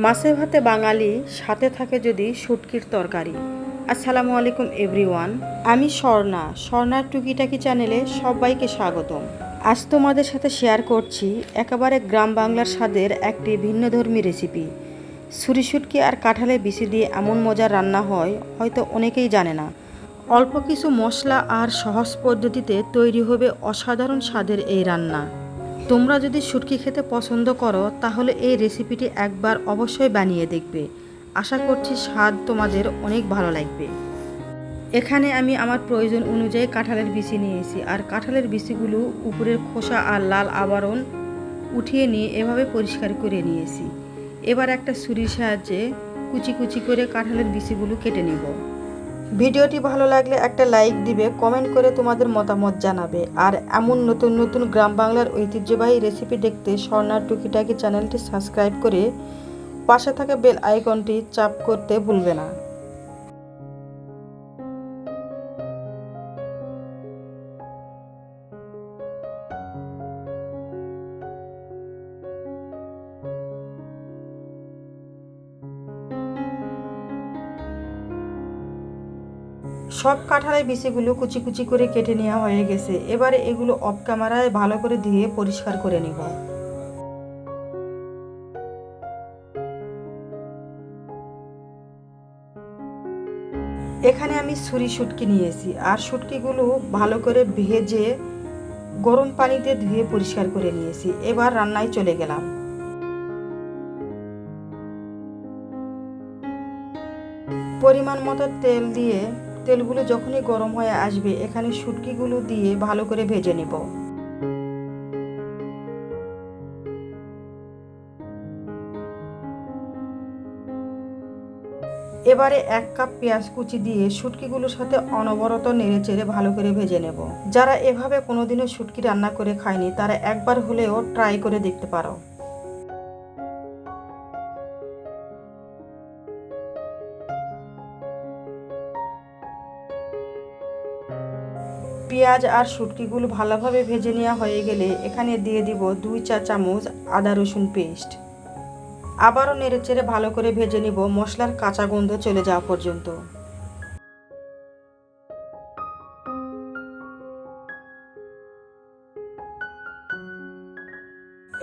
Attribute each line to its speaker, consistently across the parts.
Speaker 1: মাছে ভাতে বাঙালি, সাথে থাকে যদি শুটকির তরকারি। আসসালামু আলাইকুম এভরিওয়ান, আমি স্বর্ণার টুকিটাকি চ্যানেলে সবাইকে স্বাগতম। আজ তোমাদের সাথে শেয়ার করছি একেবারে গ্রাম বাংলার স্বাদের একটি ভিন্নধর্মী রেসিপি। ছুরি শুটকি আর কাঁঠালের বিচি দিয়ে এমন মজার রান্না হয় হয়তো অনেকেই জানে না। অল্প কিছু মশলা আর সহজ পদ্ধতিতে তৈরি হবে অসাধারণ স্বাদের এই রান্না। তোমরা যদি শুটকি খেতে পছন্দ করো তাহলে এই রেসিপিটি একবার অবশ্যই বানিয়ে দেখবে। আশা করছি স্বাদ তোমাদের অনেক ভালো লাগবে। এখানে আমি আমার প্রয়োজন অনুযায়ী কাঁঠালের বিচি নিয়েছি, আর কাঁঠালের বিচিগুলো উপরের খোসা আর লাল আবরণ উঠিয়ে নিয়ে এভাবে পরিষ্কার করে নিয়েছি। এবার একটা ছুরির সাহায্যে কুচি কুচি করে কাঁঠালের বিচিগুলো কেটে নেব। ভিডিওটি ভালো লাগলে একটা লাইক দিবে, কমেন্ট করে তোমাদের মতামত জানাবে। আর এমন নতুন নতুন গ্রাম বাংলার ঐতিহ্যবাহী রেসিপি দেখতে স্বর্ণার টুকিটাকি চ্যানেলটি সাবস্ক্রাইব করে পাশে থাকা বেল আইকনটি চাপ করতে ভুলবে না। সব কাঁঠালের বিচিগুলো কুচি কুচি করে কেটে নেওয়া হয়ে গেছে। এবারে এগুলো অফ ক্যামেরায় ভালো করে ধুয়ে পরিষ্কার করে নেব। এখানে আমি ছুরি শুটকি নিয়েছি, আর শুটকিগুলো ভালো করে ভেজে গরম পানিতে ধুয়ে পরিষ্কার করে নিয়েছি। এবার রান্নায় চলে গেলাম। পরিমাণ মতো তেল দিয়ে তেলগুলো যখনই গরম হয়ে আসবে এখানে শুটকিগুলো দিয়ে ভালো করে ভেজে নেব। এবারে 1 কাপ পেঁয়াজ কুচি দিয়ে শুটকিগুলোর সাথে অনবরত নেড়েচেড়ে ভালো করে ভেজে নেব। যারা এভাবে কোনোদিনও শুটকি রান্না করে খায়নি তারা একবার হলেও ট্রাই করে দেখতে পারো। পেঁয়াজ আর শুটকিগুলো ভালোভাবে ভেজে নেওয়া হয়ে গেলে এখানে দিয়ে দিব 2 চা চামচ আদা রসুন পেস্ট। আবারও নেড়েচেড়ে ভালো করে ভেজে নিব মশলার কাঁচা গন্ধ চলে যাওয়া পর্যন্ত।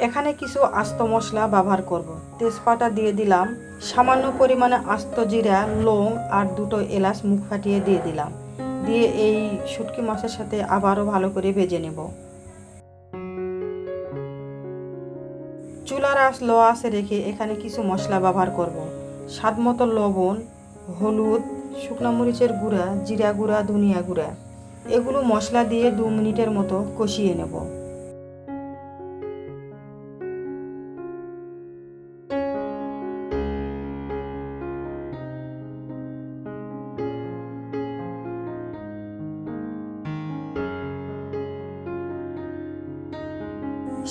Speaker 1: এখানে কিছু আস্ত মশলা ব্যবহার করব। তেজপাতা দিয়ে দিলাম, সামান্য পরিমাণে আস্ত জিরা, লং আর 2টো এলাচ মুখ ফাটিয়ে দিয়ে দিলাম। দিয়ে এই শুটকি মাছের সাথে আবারও ভালো করে ভেজে নেব। চুলার আঁচ লো আঁচে রেখে এখানে কিছু মশলা ব্যবহার করব। স্বাদ মতো লবণ, হলুদ, শুকনো মরিচের গুঁড়া, জিরা গুঁড়া, ধনিয়া গুঁড়া, এগুলো মশলা দিয়ে 2 মিনিটের মতো কষিয়ে নেব।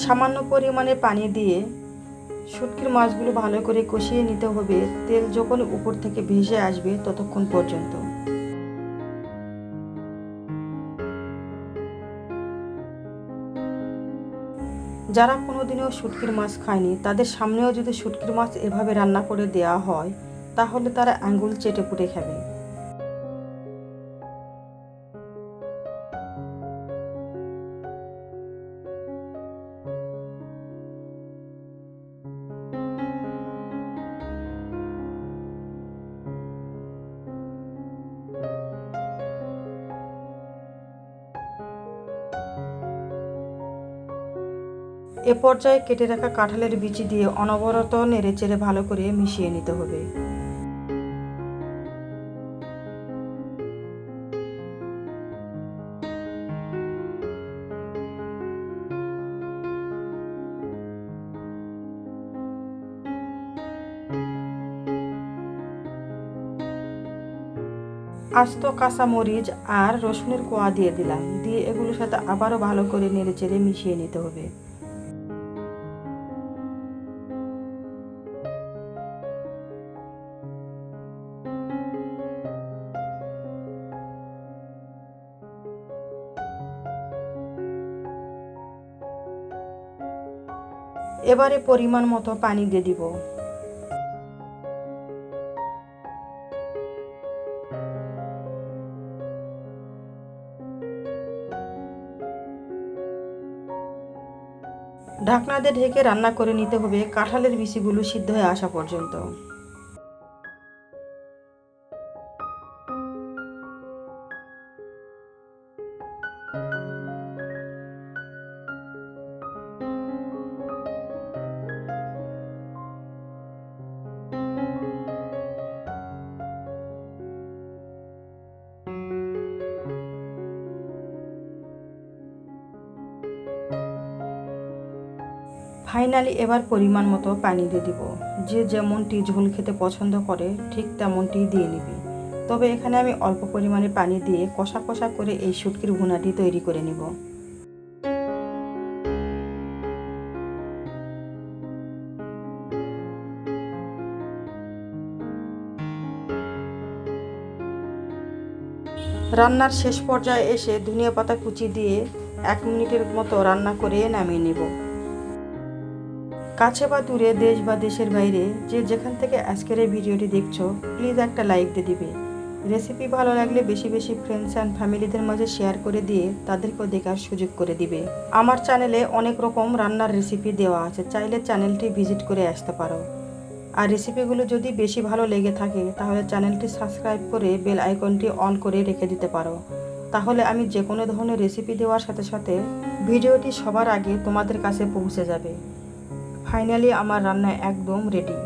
Speaker 1: সামান্য পরিমাণে পানি দিয়ে শুটকির মাছগুলো ভালো করে কষিয়ে নিতে হবে। তেল যখন উপর থেকে ভেসে আসবে ততক্ষণ পর্যন্ত। যারা কোনোদিনও শুটকির মাছ খায়নি তাদের সামনেও যদি শুটকির মাছ এভাবে রান্না করে দেওয়া হয় তাহলে তারা আঙ্গুল চেটে পুটে খাবে। এ পর্যায়ে কেটে রাখা কাঁঠালের বিচি দিয়ে অনবরত নেড়েচেড়ে ভালো করে মিশিয়ে নিতে হবে। আস্ত কাঁচামরিচ আর রসুনের কোয়া দিয়ে দিলাম। দিয়ে এগুলোর সাথে আবারও ভালো করে নেড়েচেড়ে মিশিয়ে নিতে হবে। এবারে পরিমাণ মতো পানি দিয়ে দিব। ঢাকনা দিয়ে ঢেকে রান্না করে নিতে হবে কাঁঠালের বিচিগুলো সিদ্ধ হয়ে আসা পর্যন্ত। ফাইনালি এবার পরিমাণ মতো পানি দিয়ে দিব। যে যেমনটি ঝোল খেতে পছন্দ করে ঠিক তেমনটি দিয়ে নিবি। তবে এখানে আমি অল্প পরিমাণে পানি দিয়ে কষা কষা করে এই শুটকির ভুনাটি তৈরি করে নিব। রান্নার শেষ পর্যায়ে এসে ধনিয়া পাতা কুচি দিয়ে 1 মিনিটের মতো রান্না করে নামিয়ে নেব। কাছে বা দূরে, দেশ বা দেশের বাইরে যে যেখান থেকে আজকের এই ভিডিওটি দেখছো, প্লিজ একটা লাইক দিয়ে দিবে। রেসিপি ভালো লাগলে বেশি বেশি ফ্রেন্ডস অ্যান্ড ফ্যামিলিদের মাঝে শেয়ার করে দিয়ে তাদেরকেও দেখার সুযোগ করে দিবে। আমার চ্যানেলে অনেক রকম রান্নার রেসিপি দেওয়া আছে, চাইলে চ্যানেলটি ভিজিট করে আসতে পারো। আর রেসিপিগুলো যদি বেশি ভালো লেগে থাকে তাহলে চ্যানেলটি সাবস্ক্রাইব করে বেল আইকনটি অন করে রেখে দিতে পারো। তাহলে আমি যে কোনো ধরনের রেসিপি দেওয়ার সাথে সাথে ভিডিওটি সবার আগে তোমাদের কাছে পৌঁছে যাবে। ফাইনালি আমার রান্না একদম রেডি।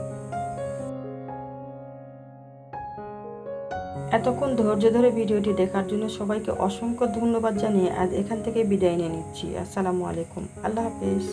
Speaker 1: এতক্ষণ ধৈর্য ধরে ভিডিওটি দেখার জন্য সবাইকে অসংখ্য ধন্যবাদ জানিয়ে আজ এখান থেকে বিদায় নিয়ে নিচ্ছি। আসসালামু আলাইকুম, আল্লাহ হাফেজ।